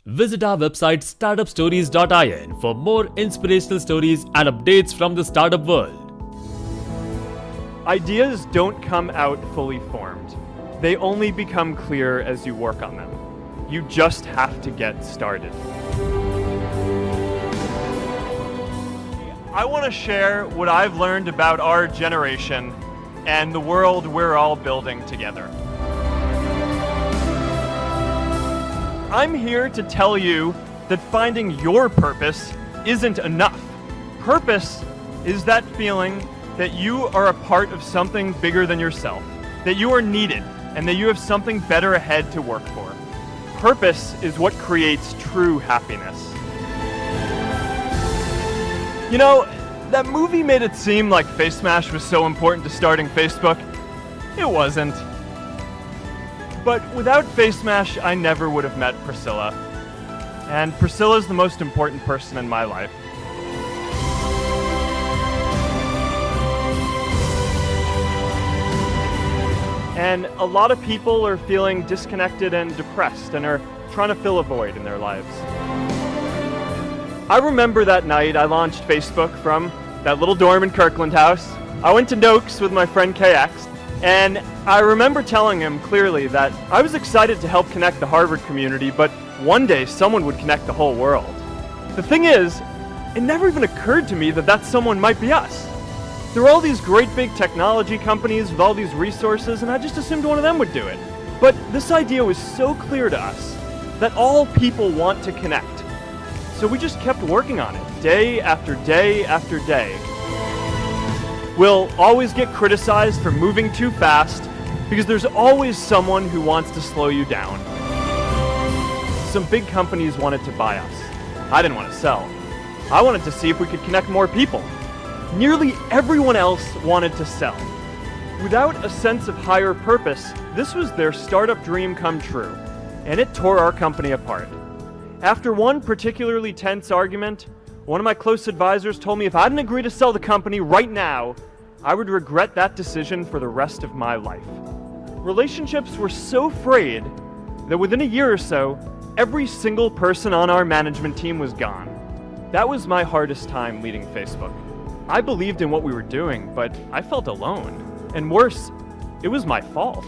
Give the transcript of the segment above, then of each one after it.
Visit our website startupstories.in for more inspirational stories and updates from the startup world. Ideas don't come out fully formed. They only become clear as you work on them. You just have to get started. I want to share what I've learned about our generation and the world we're all building together. I'm here to tell you that finding your purpose isn't enough. Purpose is that feeling that you are a part of something bigger than yourself, that you are needed, and that you have something better ahead to work for. Purpose is what creates true happiness. You know, that movie made it seem like Face Smash was so important to starting Facebook. It wasn't. But without Face Smash, I never would have met Priscilla. And Priscilla's the most important person in my life. And a lot of people are feeling disconnected and depressed and are trying to fill a void in their lives. I remember that night I launched Facebook from that little dorm in Kirkland House. I went to Noakes with my friend KX, and I remember telling him clearly that I was excited to help connect the Harvard community, but one day someone would connect the whole world. The thing is, it never even occurred to me that that someone might be us. There were all these great big technology companies with all these resources, and I just assumed one of them would do it. But this idea was so clear to us that all people want to connect. So we just kept working on it, day after day after day. We'll always get criticized for moving too fast because there's always someone who wants to slow you down. Some big companies wanted to buy us. I didn't want to sell. I wanted to see if we could connect more people. Nearly everyone else wanted to sell. Without a sense of higher purpose, this was their startup dream come true, and it tore our company apart. After one particularly tense argument, one of my close advisors told me if I didn't agree to sell the company right now, I would regret that decision for the rest of my life. Relationships were so frayed that within a year or so, every single person on our management team was gone. That was my hardest time leading Facebook. I believed in what we were doing, but I felt alone. And worse, it was my fault.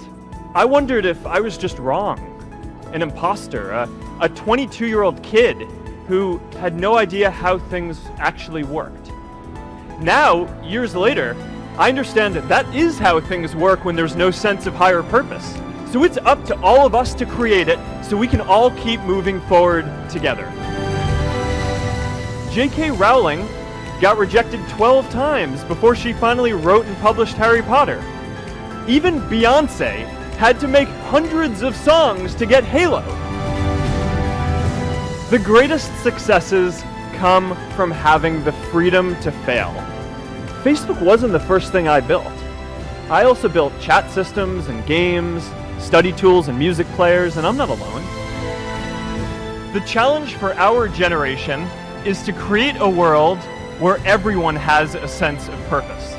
I wondered if I was just wrong, an imposter, a 22-year-old kid who had no idea how things actually worked. Now, years later, I understand that that is how things work when there's no sense of higher purpose. So it's up to all of us to create it so we can all keep moving forward together. J.K. Rowling got rejected 12 times before she finally wrote and published Harry Potter. Even Beyoncé had to make hundreds of songs to get Halo. The greatest successes come from having the freedom to fail. Facebook wasn't the first thing I built. I also built chat systems and games, study tools and music players, and I'm not alone. The challenge for our generation is to create a world where everyone has a sense of purpose.